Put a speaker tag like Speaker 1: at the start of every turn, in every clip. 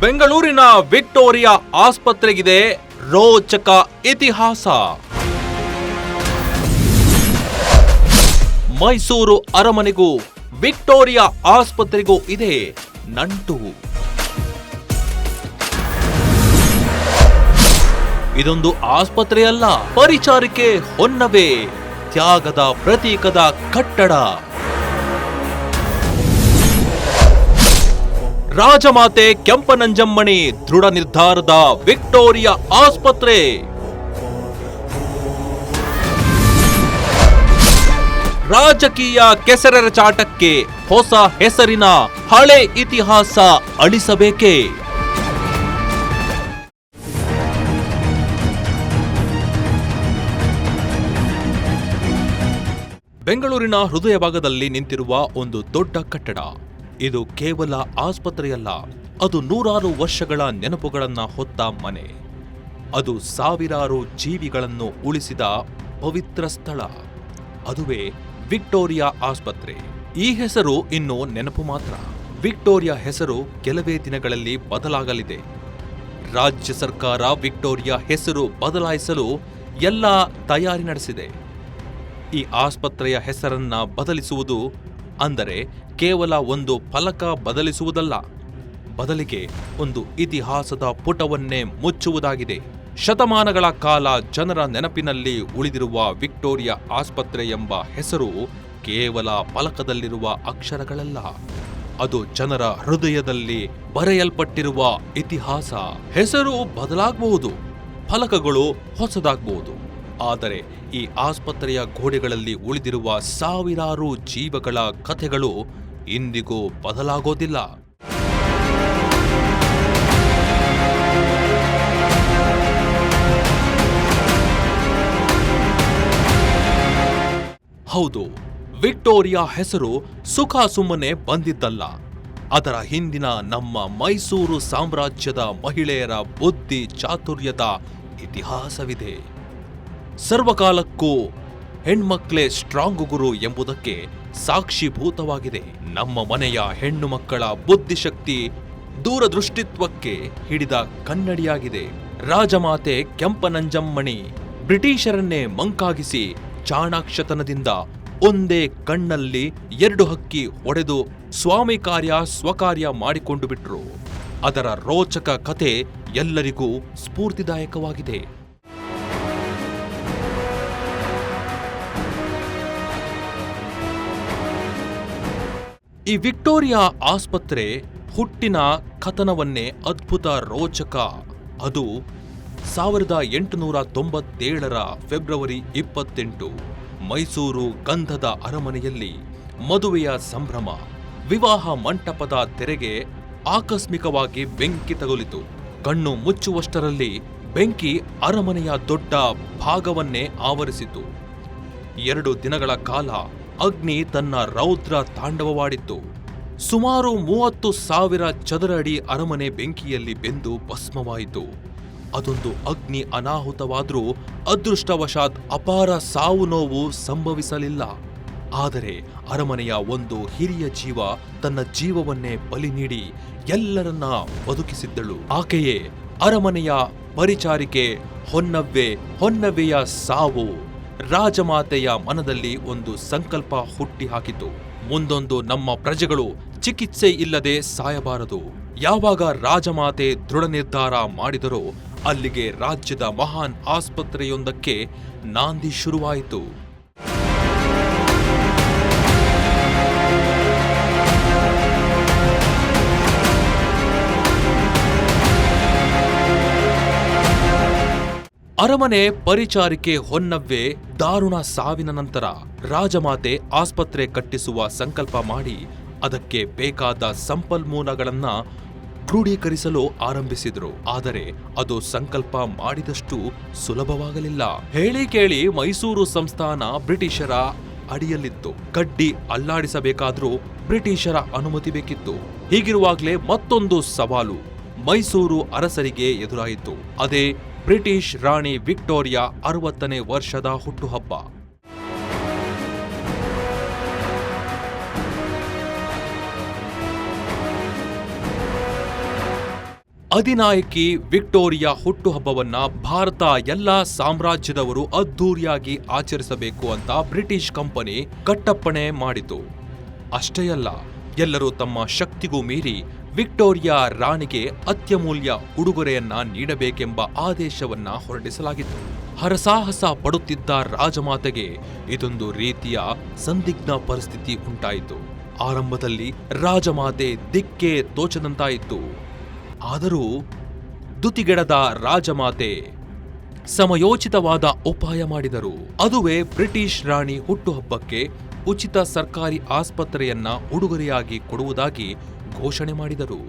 Speaker 1: ಬೆಂಗಳೂರಿನ ವಿಕ್ಟೋರಿಯಾ ಆಸ್ಪತ್ರೆಗಿದೆ ರೋಚಕ ಇತಿಹಾಸ. ಮೈಸೂರು ಅರಮನೆಗೂ ವಿಕ್ಟೋರಿಯಾ ಆಸ್ಪತ್ರೆಗೂ ಇದೆ ನಂಟು. ಇದೊಂದು ಆಸ್ಪತ್ರೆಯಲ್ಲ, ಪರಿಚಾರಿಕೆ ಹೊನ್ನವೇ, ತ್ಯಾಗದ ಪ್ರತೀಕದ ಕಟ್ಟಡ. ರಾಜಮಾತೆ ಕೆಂಪನಂಜಮ್ಮಣಿ ದೃಢ ನಿರ್ಧಾರದ ವಿಕ್ಟೋರಿಯಾ ಆಸ್ಪತ್ರೆ. ರಾಜಕೀಯ ಕೆಸರೆರಚಾಟಕ್ಕೆ ಹೊಸ ಹೆಸರಿನ ಹಳೆ ಇತಿಹಾಸ ಅಳಿಸಬೇಕೇ? ಬೆಂಗಳೂರಿನ ಹೃದಯ ಭಾಗದಲ್ಲಿ ನಿಂತಿರುವ ಒಂದು ದೊಡ್ಡ ಕಟ್ಟಡ. ಇದು ಕೇವಲ ಆಸ್ಪತ್ರೆಯಲ್ಲ, ಅದು ನೂರಾರು ವರ್ಷಗಳ ನೆನಪುಗಳನ್ನ ಹೊತ್ತ ಮನೆ. ಅದು ಸಾವಿರಾರು ಜೀವಿಗಳನ್ನು ಉಳಿಸಿದ ಪವಿತ್ರ ಸ್ಥಳ. ಅದುವೇ ವಿಕ್ಟೋರಿಯಾ ಆಸ್ಪತ್ರೆ. ಈ ಹೆಸರು ಇನ್ನು ನೆನಪು ಮಾತ್ರ. ವಿಕ್ಟೋರಿಯಾ ಹೆಸರು ಕೆಲವೇ ದಿನಗಳಲ್ಲಿ ಬದಲಾಗಲಿದೆ. ರಾಜ್ಯ ಸರ್ಕಾರ ವಿಕ್ಟೋರಿಯಾ ಹೆಸರು ಬದಲಾಯಿಸಲು ಎಲ್ಲ ತಯಾರಿ ನಡೆಸಿದೆ. ಈ ಆಸ್ಪತ್ರೆಯ ಹೆಸರನ್ನ ಬದಲಿಸುವುದು ಅಂದರೆ ಕೇವಲ ಒಂದು ಫಲಕ ಬದಲಿಸುವುದಲ್ಲ, ಬದಲಿಗೆ ಒಂದು ಇತಿಹಾಸದ ಪುಟವನ್ನೇ ಮುಚ್ಚುವುದಾಗಿದೆ. ಶತಮಾನಗಳ ಕಾಲ ಜನರ ನೆನಪಿನಲ್ಲಿ ಉಳಿದಿರುವ ವಿಕ್ಟೋರಿಯಾ ಆಸ್ಪತ್ರೆ ಎಂಬ ಹೆಸರು ಕೇವಲ ಫಲಕದಲ್ಲಿರುವ ಅಕ್ಷರಗಳಲ್ಲ, ಅದು ಜನರ ಹೃದಯದಲ್ಲಿ ಬರೆಯಲ್ಪಟ್ಟಿರುವ ಇತಿಹಾಸ. ಹೆಸರು ಬದಲಾಗಬಹುದು, ಫಲಕಗಳು ಹೊಸದಾಗಬಹುದು, ಆದರೆ ಈ ಆಸ್ಪತ್ರೆಯ ಗೋಡೆಗಳಲ್ಲಿ ಉಳಿದಿರುವ ಸಾವಿರಾರು ಜೀವಗಳ ಕಥೆಗಳು ಇಂದಿಗೂ ಬದಲಾಗೋದಿಲ್ಲ. ಹೌದು, ವಿಕ್ಟೋರಿಯಾ ಹೆಸರು ಸುಖ ಸುಮ್ಮನೆ ಬಂದಿದ್ದಲ್ಲ. ಅದರ ಹಿಂದಿನ ನಮ್ಮ ಮೈಸೂರು ಸಾಮ್ರಾಜ್ಯದ ಮಹಿಳೆಯರ ಬುದ್ಧಿ ಚಾತುರ್ಯದ ಇತಿಹಾಸವಿದೆ. ಸರ್ವಕಾಲಕ್ಕೂ ಹೆಣ್ಮಕ್ಳೇ ಸ್ಟ್ರಾಂಗ್ ಗುರು ಎಂಬುದಕ್ಕೆ ಸಾಕ್ಷೀಭೂತವಾಗಿದೆ. ನಮ್ಮ ಮನೆಯ ಹೆಣ್ಣು ಮಕ್ಕಳ ಬುದ್ಧಿಶಕ್ತಿ ದೂರದೃಷ್ಟಿತ್ವಕ್ಕೆ ಹಿಡಿದ ಕನ್ನಡಿಯಾಗಿದೆ. ರಾಜಮಾತೆ ಕೆಂಪನಂಜಮ್ಮಣಿ ಬ್ರಿಟಿಷರನ್ನೇ ಮಂಕಾಗಿಸಿ ಚಾಣಾಕ್ಷತನದಿಂದ ಒಂದೇ ಕಣ್ಣಲ್ಲಿ 2 ಹಕ್ಕಿ ಹೊಡೆದು ಸ್ವಾಮಿ ಕಾರ್ಯ ಸ್ವಕಾರ್ಯ ಮಾಡಿಕೊಂಡು ಬಿಟ್ರು. ಅದರ ರೋಚಕ ಕಥೆ ಎಲ್ಲರಿಗೂ ಸ್ಫೂರ್ತಿದಾಯಕವಾಗಿದೆ. ಈ ವಿಕ್ಟೋರಿಯಾ ಆಸ್ಪತ್ರೆ ಹುಟ್ಟಿನ ಕಥನವನ್ನೇ ಅದ್ಭುತ ರೋಚಕ. ಅದು 1897 ಫೆಬ್ರವರಿ 28 ಮೈಸೂರು ಗಂಧದ ಅರಮನೆಯಲ್ಲಿ ಮದುವೆಯ ಸಂಭ್ರಮ. ವಿವಾಹ ಮಂಟಪದ ತೆರೆಗೆ ಆಕಸ್ಮಿಕವಾಗಿ ಬೆಂಕಿ ತಗುಲಿತು. ಕಣ್ಣು ಮುಚ್ಚುವಷ್ಟರಲ್ಲಿ ಬೆಂಕಿ ಅರಮನೆಯ ದೊಡ್ಡ ಭಾಗವನ್ನೇ ಆವರಿಸಿತು. 2 ದಿನಗಳ ಕಾಲ ಅಗ್ನಿ ತನ್ನ ರೌದ್ರ ತಾಂಡವವಾಡಿತ್ತು. ಸುಮಾರು 30,000 ಚದರ ಅಡಿ ಅರಮನೆ ಬೆಂಕಿಯಲ್ಲಿ ಬೆಂದು ಭಸ್ಮವಾಯಿತು. ಅದೊಂದು ಅಗ್ನಿ ಅನಾಹುತವಾದರೂ ಅದೃಷ್ಟವಶಾತ್ ಅಪಾರ ಸಾವು ನೋವು ಸಂಭವಿಸಲಿಲ್ಲ. ಆದರೆ ಅರಮನೆಯ ಒಂದು ಹಿರಿಯ ಜೀವ ತನ್ನ ಜೀವವನ್ನೇ ಬಲಿ ನೀಡಿ ಎಲ್ಲರನ್ನ ಬದುಕಿಸಿದ್ದಳು. ಆಕೆಯೇ ಅರಮನೆಯ ಪರಿಚಾರಿಕೆ ಹೊನ್ನವ್ವೆಯ ಸಾವು ರಾಜಮಾತೆಯ ಮನದಲ್ಲಿ ಒಂದು ಸಂಕಲ್ಪ ಹುಟ್ಟಿ ಹಾಕಿತು. ಮುಂದೊಂದು ನಮ್ಮ ಪ್ರಜೆಗಳು ಚಿಕಿತ್ಸೆ ಇಲ್ಲದೆ ಸಾಯಬಾರದು. ಯಾವಾಗ ರಾಜಮಾತೆ ದೃಢ ನಿರ್ಧಾರ ಮಾಡಿದರೋ ಅಲ್ಲಿಗೆ ರಾಜ್ಯದ ಮಹಾನ್ ಆಸ್ಪತ್ರೆಯೊಂದಕ್ಕೆ ನಾಂದಿ ಶುರುವಾಯಿತು. ಅರಮನೆ ಪರಿಚಾರಿಕೆ ಹೊನ್ನವ್ವೆ ದಾರುಣ ಸಾವಿನ ನಂತರ ರಾಜಮಾತೆ ಆಸ್ಪತ್ರೆ ಕಟ್ಟಿಸುವ ಸಂಕಲ್ಪ ಮಾಡಿ ಅದಕ್ಕೆ ಬೇಕಾದ ಸಂಪನ್ಮೂಲಗಳನ್ನ ಕ್ರೋಢೀಕರಿಸಲು ಆರಂಭಿಸಿದ್ರು. ಆದರೆ ಅದು ಸಂಕಲ್ಪ ಮಾಡಿದಷ್ಟು ಸುಲಭವಾಗಲಿಲ್ಲ. ಹೇಳಿ ಕೇಳಿ ಮೈಸೂರು ಸಂಸ್ಥಾನ ಬ್ರಿಟಿಷರ ಅಡಿಯಲ್ಲಿತ್ತು. ಕಡ್ಡಿ ಅಲ್ಲಾಡಿಸಬೇಕಾದ್ರೂ ಬ್ರಿಟಿಷರ ಅನುಮತಿ ಬೇಕಿತ್ತು. ಹೀಗಿರುವಾಗಲೇ ಮತ್ತೊಂದು ಸವಾಲು ಮೈಸೂರು ಅರಸರಿಗೆ ಎದುರಾಯಿತು. ಅದೇ ಬ್ರಿಟಿಷ್ ರಾಣಿ ವಿಕ್ಟೋರಿಯಾ 60ನೇ ವರ್ಷದ ಹುಟ್ಟುಹಬ್ಬ. ಅಧಿನಾಯಕಿ ವಿಕ್ಟೋರಿಯಾ ಹುಟ್ಟುಹಬ್ಬವನ್ನ ಭಾರತ ಎಲ್ಲಾ ಸಾಮ್ರಾಜ್ಯದವರು ಅದ್ಧೂರಿಯಾಗಿ ಆಚರಿಸಬೇಕು ಅಂತ ಬ್ರಿಟಿಷ್ ಕಂಪನಿ ಕಟ್ಟಪ್ಪಣೆ ಮಾಡಿತು. ಅಷ್ಟೇ ಅಲ್ಲ, ಎಲ್ಲರೂ ತಮ್ಮ ಶಕ್ತಿಗೂ ಮೀರಿ ವಿಕ್ಟೋರಿಯಾ ರಾಣಿಗೆ ಅತ್ಯಮೂಲ್ಯ ಉಡುಗೊರೆಯನ್ನ ನೀಡಬೇಕೆಂಬ ಆದೇಶವನ್ನ ಹೊರಡಿಸಲಾಗಿತ್ತು. ಹರಸಾಹಸ ಪಡುತ್ತಿದ್ದ ರಾಜಮಾತೆಗೆ ಇದೊಂದು ರೀತಿಯ ಸಂದಿಗ್ಧ ಪರಿಸ್ಥಿತಿ ಉಂಟಾಯಿತು. ಆರಂಭದಲ್ಲಿ ರಾಜಮಾತೆ ದಿಕ್ಕೇ ತೋಚದಂತಾಯಿತು. ಆದರೂ ದುತಿಗೆಡದ ರಾಜಮಾತೆ ಸಮಯೋಚಿತವಾದ ಉಪಾಯ ಮಾಡಿದರು. ಅದುವೇ ಬ್ರಿಟಿಷ್ ರಾಣಿ ಹುಟ್ಟುಹಬ್ಬಕ್ಕೆ ಉಚಿತ ಸರ್ಕಾರಿ ಆಸ್ಪತ್ರೆಯನ್ನ ಉಡುಗೊರೆಯಾಗಿ ಕೊಡುವುದಾಗಿ ಘೋಷಣೆ ಮಾಡಿದರು.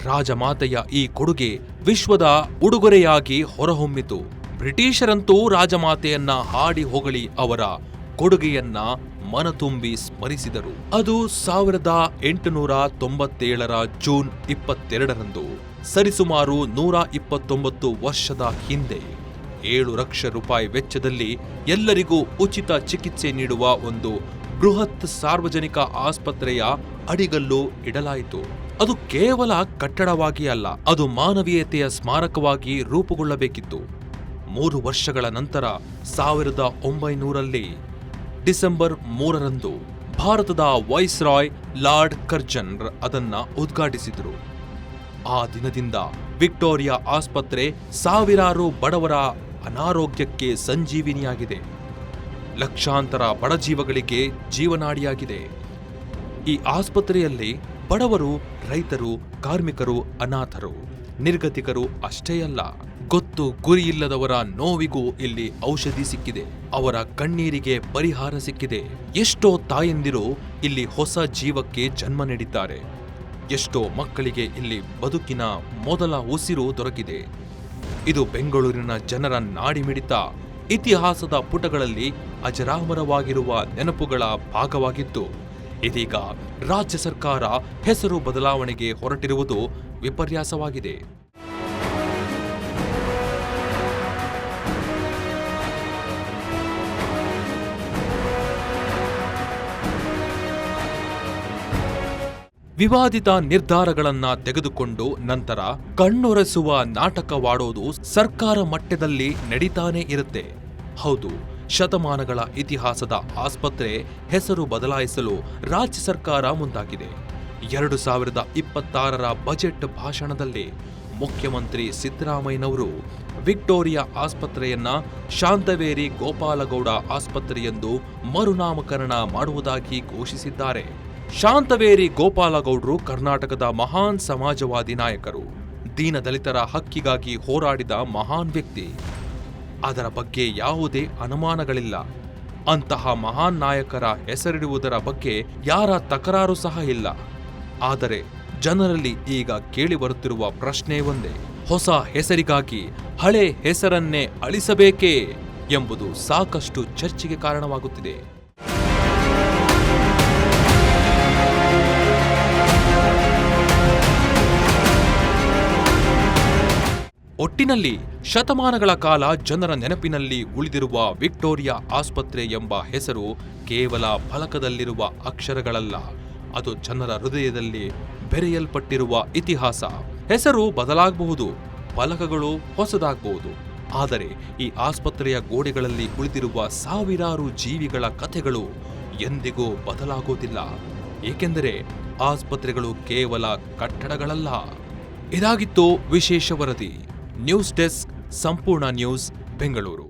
Speaker 1: ರಾಜಮಾತೆಯ ಈ ಕೊಡುಗೆ ವಿಶ್ವದ ಉಡುಗೊರೆಯಾಗಿ ಹೊರಹೊಮ್ಮಿತು. ಬ್ರಿಟಿಷರಂತೂ ರಾಜಮಾತೆಯನ್ನ ಹಾಡಿ ಹೊಗಳಿ ಅವರ ಕೊಡುಗೆಯನ್ನ ಮನತುಂಬಿ ಸ್ಮರಿಸಿದರು. ಅದು 1897 ಜೂನ್ 22ರಂದು, ಸರಿಸುಮಾರು 129 ವರ್ಷದ ಹಿಂದೆ. 7 ಲಕ್ಷ ರೂಪಾಯಿ ವೆಚ್ಚದಲ್ಲಿ ಎಲ್ಲರಿಗೂ ಉಚಿತ ಚಿಕಿತ್ಸೆ ನೀಡುವ ಒಂದು ಬೃಹತ್ ಸಾರ್ವಜನಿಕ ಆಸ್ಪತ್ರೆಯ ಅಡಿಗಲ್ಲು ಇಡಲಾಯಿತು. ಅದು ಕೇವಲ ಕಟ್ಟಡವಾಗಿ ಅಲ್ಲ, ಅದು ಮಾನವೀಯತೆಯ ಸ್ಮಾರಕವಾಗಿ ರೂಪುಗೊಳ್ಳಬೇಕಿತ್ತು. 3 ವರ್ಷಗಳ ನಂತರ 1900ರಲ್ಲಿ ಡಿಸೆಂಬರ್ 3ರಂದು ಭಾರತದ ವೈಸ್ರಾಯ್ ಲಾರ್ಡ್ ಕರ್ಜನ್ ಅದನ್ನ ಉದ್ಘಾಟಿಸಿದರು. ಆ ದಿನದಿಂದ ವಿಕ್ಟೋರಿಯಾ ಆಸ್ಪತ್ರೆ ಸಾವಿರಾರು ಬಡವರ ಅನಾರೋಗ್ಯಕ್ಕೆ ಸಂಜೀವಿನಿಯಾಗಿದೆ. ಲಕ್ಷಾಂತರ ಬಡಜೀವಗಳಿಗೆ ಜೀವನಾಡಿಯಾಗಿದೆ. ಈ ಆಸ್ಪತ್ರೆಯಲ್ಲಿ ಬಡವರು, ರೈತರು, ಕಾರ್ಮಿಕರು, ಅನಾಥರು, ನಿರ್ಗತಿಕರು ಅಷ್ಟೇ ಅಲ್ಲ, ಗೊತ್ತು ಗುರಿಯಿಲ್ಲದವರ ನೋವಿಗೂ ಇಲ್ಲಿ ಔಷಧಿ ಸಿಕ್ಕಿದೆ. ಅವರ ಕಣ್ಣೀರಿಗೆ ಪರಿಹಾರ ಸಿಕ್ಕಿದೆ. ಎಷ್ಟೋ ತಾಯಂದಿರು ಇಲ್ಲಿ ಹೊಸ ಜೀವಕ್ಕೆ ಜನ್ಮ ನೀಡಿದ್ದಾರೆ. ಎಷ್ಟೋ ಮಕ್ಕಳಿಗೆ ಇಲ್ಲಿ ಬದುಕಿನ ಮೊದಲ ಉಸಿರು ದೊರಕಿದೆ. ಇದು ಬೆಂಗಳೂರಿನ ಜನರ ನಾಡಿಮಿಡಿತ, ಇತಿಹಾಸದ ಪುಟಗಳಲ್ಲಿ ಅಜರಾಮರವಾಗಿರುವ ನೆನಪುಗಳ ಭಾಗವಾಗಿತ್ತು. ಇದೀಗ ರಾಜ್ಯ ಸರ್ಕಾರ ಹೆಸರು ಬದಲಾವಣೆಗೆ ಹೊರಟಿರುವುದು ವಿಪರ್ಯಾಸವಾಗಿದೆ. ವಿವಾದಿತ ನಿರ್ಧಾರಗಳನ್ನ ತೆಗೆದುಕೊಂಡು ನಂತರ ಕಣ್ಣೊರೆಸುವ ನಾಟಕವಾಡೋದು ಸರ್ಕಾರ ಮಟ್ಟದಲ್ಲಿ ನಡೀತಾನೆ ಇರುತ್ತೆ. ಹೌದು, ಶತಮಾನಗಳ ಇತಿಹಾಸದ ಆಸ್ಪತ್ರೆ ಹೆಸರು ಬದಲಾಯಿಸಲು ರಾಜ್ಯ ಸರ್ಕಾರ ಮುಂದಾಗಿದೆ. 2026ರ ಬಜೆಟ್ ಭಾಷಣದಲ್ಲಿ ಮುಖ್ಯಮಂತ್ರಿ ಸಿದ್ದರಾಮಯ್ಯನವರು ವಿಕ್ಟೋರಿಯಾ ಆಸ್ಪತ್ರೆಯನ್ನ ಶಾಂತವೇರಿ ಗೋಪಾಲಗೌಡ ಆಸ್ಪತ್ರೆಯೆಂದು ಮರುನಾಮಕರಣ ಮಾಡುವುದಾಗಿ ಘೋಷಿಸಿದ್ದಾರೆ. ಶಾಂತವೇರಿ ಗೋಪಾಲಗೌಡರು ಕರ್ನಾಟಕದ ಮಹಾನ್ ಸಮಾಜವಾದಿ ನಾಯಕರು, ದೀನದಲಿತರ ಹಕ್ಕಿಗಾಗಿ ಹೋರಾಡಿದ ಮಹಾನ್ ವ್ಯಕ್ತಿ. ಅದರ ಬಗ್ಗೆ ಯಾವುದೇ ಅನುಮಾನಗಳಿಲ್ಲ. ಅಂತಹ ಮಹಾನ್ ನಾಯಕರ ಹೆಸರಿಡುವುದರ ಬಗ್ಗೆ ಯಾರ ತಕರಾರು ಸಹ ಇಲ್ಲ. ಆದರೆ ಜನರಲ್ಲಿ ಈಗ ಕೇಳಿಬರುತ್ತಿರುವ ಪ್ರಶ್ನೆ ಒಂದೇ: ಹೊಸ ಹೆಸರಿಗಾಗಿ ಹಳೆ ಹೆಸರನ್ನೇ ಅಳಿಸಬೇಕೇ ಎಂಬುದು ಸಾಕಷ್ಟು ಚರ್ಚೆಗೆ ಕಾರಣವಾಗುತ್ತಿದೆ. ಒಟ್ಟಿನಲ್ಲಿ ಶತಮಾನಗಳ ಕಾಲ ಜನರ ನೆನಪಿನಲ್ಲಿ ಉಳಿದಿರುವ ವಿಕ್ಟೋರಿಯಾ ಆಸ್ಪತ್ರೆ ಎಂಬ ಹೆಸರು ಕೇವಲ ಫಲಕದಲ್ಲಿರುವ ಅಕ್ಷರಗಳಲ್ಲ, ಅದು ಜನರ ಹೃದಯದಲ್ಲಿ ಬೆರೆಯಲ್ಪಟ್ಟಿರುವ ಇತಿಹಾಸ. ಹೆಸರು ಬದಲಾಗಬಹುದು, ಫಲಕಗಳು ಹೊಸದಾಗಬಹುದು, ಆದರೆ ಈ ಆಸ್ಪತ್ರೆಯ ಗೋಡೆಗಳಲ್ಲಿ ಉಳಿದಿರುವ ಸಾವಿರಾರು ಜೀವಿಗಳ ಕಥೆಗಳು ಎಂದಿಗೂ ಬದಲಾಗೋದಿಲ್ಲ. ಏಕೆಂದರೆ ಆಸ್ಪತ್ರೆಗಳು ಕೇವಲ ಕಟ್ಟಡಗಳಲ್ಲ. ಇದಾಗಿತ್ತು ವಿಶೇಷ ವರದಿ. ನ್ಯೂಸ್ ಡೆಸ್ಕ್, ಸಂಪೂರ್ಣ ನ್ಯೂಸ್, ಬೆಂಗಳೂರು.